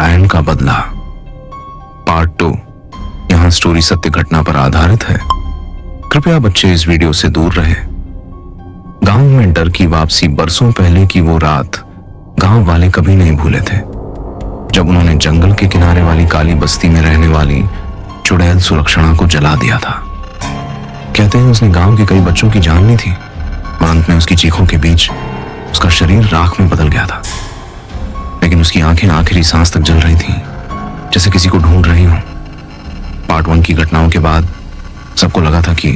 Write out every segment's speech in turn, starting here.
डायन का बदला पार्ट 2। यहाँ स्टोरी सत्य घटना पर आधारित है। कृपया बच्चे इस वीडियो से दूर रहे। गांव में डर की वापसी बरसों पहले की वो रात गांव वाले कभी नहीं भूले थे, जब उन्होंने जंगल के किनारे वाली काली बस्ती में रहने वाली चुड़ैल सुलक्षणा को जला दिया था। कहते हैं उसने गांव के कई बच्चों की जान ली थी और अंत में उसकी चीखों के बीच उसका शरीर राख में बदल गया था, लेकिन उसकी आंखें आखिरी सांस तक जल रही थीं, जैसे किसी को ढूंढ रही हो। पार्ट 1 की घटनाओं के बाद सबको लगा था कि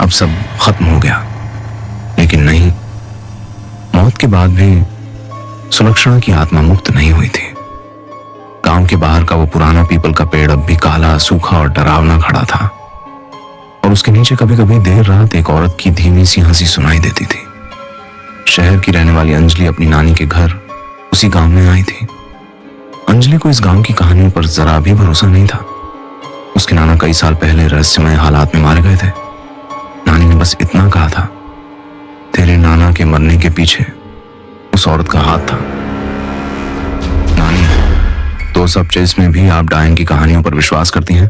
अब सब खत्म हो गया, लेकिन नहीं। मौत के बाद भी सुलक्षणा की आत्मा मुक्त नहीं हुई थी। गांव के बाहर का वो पुराना पीपल का पेड़ अब भी काला, सूखा और डरावना खड़ा था, और उसके नीचे कभी कभी देर रात एक औरत की धीमी सी हंसी सुनाई देती थी। शहर की रहने वाली अंजलि अपनी नानी के घर उसी गांव में आई थी। अंजलि को इस गांव की कहानियों पर जरा भी भरोसा नहीं था। उसके नाना कई साल पहले रहस्यमय हालात में मारे गए थे। नानी ने बस इतना कहा था, तेरे नाना के मरने के पीछे उस औरत का हाथ था। नानी, तो सब चीज में भी आप डायन की कहानियों पर विश्वास करती हैं?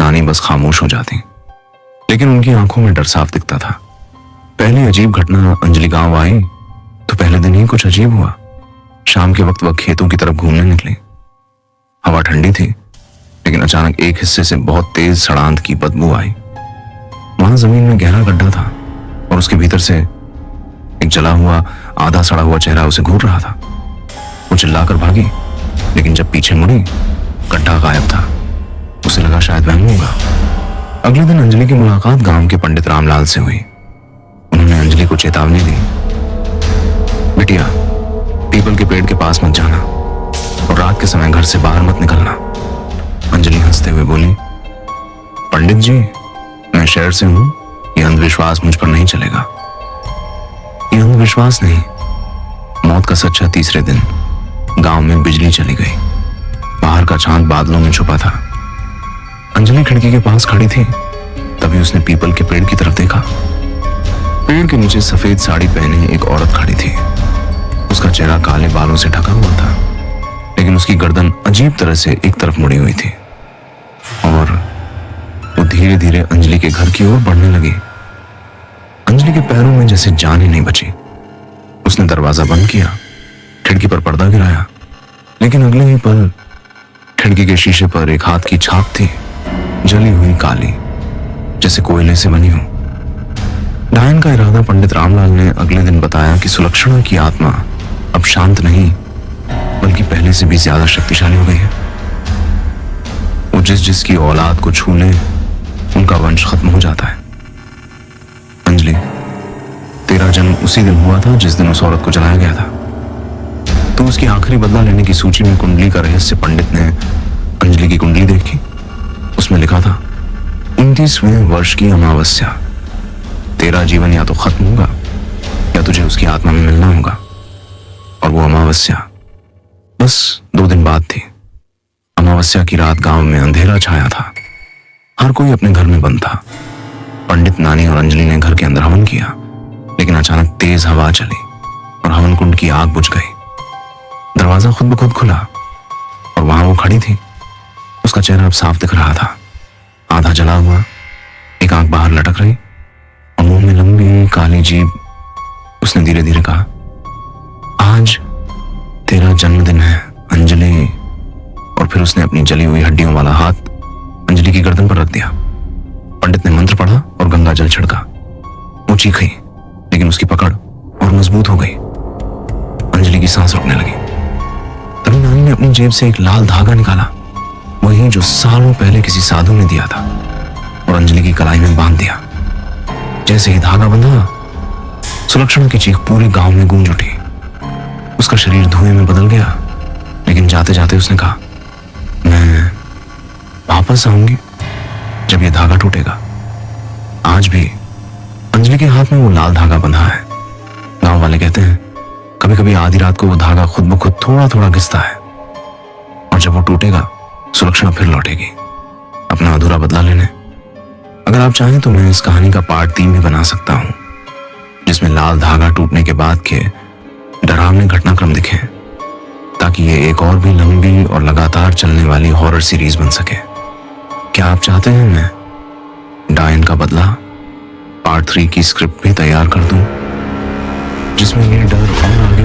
नानी बस खामोश हो जाती, लेकिन उनकी आंखों में डर साफ दिखता था। पहली अजीब घटना अंजलि गांव आई तो पहले दिन ही कुछ अजीब हुआ। शाम के वक्त वह खेतों की तरफ घूमने निकली। हवा ठंडी थी, लेकिन अचानक एक हिस्से से बहुत तेज सड़ांत की बदबू आई। वहां जमीन में गहरा गड्ढा था और उसके भीतर से एक जला हुआ, आधा सड़ा हुआ चेहरा उसे घूर रहा था। वो चिल्लाकर भागी, लेकिन जब पीछे मुड़ी, गड्ढा गायब था। उसे लगा शायद वहम होगा। अगले दिन अंजलि की मुलाकात गांव के पंडित रामलाल से हुई। उन्होंने अंजलि को चेतावनी दी, बिटिया, पीपल के पेड़ के पास मत जाना और रात के समय घर से बाहर मत निकलना। अंजलि हंसते हुए बोली, पंडित जी, मैं शहर से हूं, यह अंधविश्वास मुझ पर नहीं चलेगा। यह अंधविश्वास नहीं, मौत का सच्चा। तीसरे दिन गांव में बिजली चली गई। बाहर का चांद बादलों में छुपा था। अंजलि खिड़की के पास खड़ी थी, तभी उसने पीपल के पेड़ की तरफ देखा। पेड़ के नीचे सफेद साड़ी पहने एक औरत खड़ी थी। उसका चेहरा काले बालों से ढका हुआ था, लेकिन उसकी गर्दन अजीब तरह से एक तरफ मुड़ी हुई थी, और वो धीरे धीरे अंजलि के घर की ओर बढ़ने लगी। अंजलि के पैरों में जैसे जान ही नहीं बची। उसने दरवाजा बंद किया, खिड़की पर पर्दा गिराया, लेकिन अगले ही पल खिड़की के शीशे पर एक हाथ की छाप थी, जली हुई काली, जैसे कोयले से बनी हो। डायन का इरादा पंडित रामलाल ने अगले दिन बताया कि सुलक्षणा की आत्मा अब शांत नहीं, बल्कि पहले से भी ज्यादा शक्तिशाली हो गई है। वो जिसकी औलाद को छू ले, उनका वंश खत्म हो जाता है। अंजलि, तेरा जन्म उसी दिन हुआ था जिस दिन उस औरत को जलाया गया था। तो उसकी आखिरी बदला लेने की सूची में कुंडली का रहस्य पंडित ने अंजलि की कुंडली देखी। उसमें लिखा था, 29वें वर्ष की अमावस्या। तेरा जीवन या तो खत्म होगा या तुझे उसकी आत्मा में मिलना होगा। और वो अमावस्या बस 2 दिन बाद थी। अमावस्या की रात गांव में अंधेरा छाया था। हर कोई अपने घर में बंद था। पंडित, नानी और अंजलि ने घर के अंदर हवन किया, लेकिन अचानक तेज हवा चली और हवन कुंड की आग बुझ गई। दरवाजा खुद ब खुद खुला और वहां वो खड़ी थी। उसका चेहरा अब साफ दिख रहा था, आधा जला हुआ, एक आंख बाहर लटक रही और मुंह में लंबी काली जीभ। उसने धीरे धीरे कहा, आज तेरा जन्मदिन है अंजलि। और फिर उसने अपनी जली हुई हड्डियों वाला हाथ अंजलि की गर्दन पर रख दिया। पंडित ने मंत्र पढ़ा और गंगा जल छिड़का। वो चीखी, लेकिन उसकी पकड़ और मजबूत हो गई। अंजलि की सांस रुकने लगी। तभी नानी ने अपनी जेब से एक लाल धागा निकाला, वही जो सालों पहले किसी साधु ने दिया था, और अंजलि की कलाई में बांध दिया। जैसे ही धागा बंधा, सुलक्षणा की चीख पूरे गांव में गूंज उठी। उसका शरीर धुएं में बदल गया, लेकिन जाते जाते उसने कहा, मैं वापस आऊंगी जब यह धागा टूटेगा। आज भी अंजलि के हाथ में वो लाल धागा बंधा है। गांव वाले कहते हैं, कभी कभी आधी रात को वो धागा खुद ब खुद थोड़ा थोड़ा घिसता है, और जब वो टूटेगा, सुलक्षणा फिर लौटेगी अपना अधूरा बदला लेने। अगर आप चाहें तो मैं इस कहानी का पार्ट 3 भी बना सकता हूं, जिसमें लाल धागा टूटने के बाद के डरावने घटनाक्रम दिखे, ताकि ताकि ये एक और भी लंबी और लगातार चलने वाली हॉरर सीरीज बन सके। क्या आप चाहते हैं मैं डायन का बदला पार्ट 3 की स्क्रिप्ट भी तैयार कर दूं, जिसमें ये डर और आगे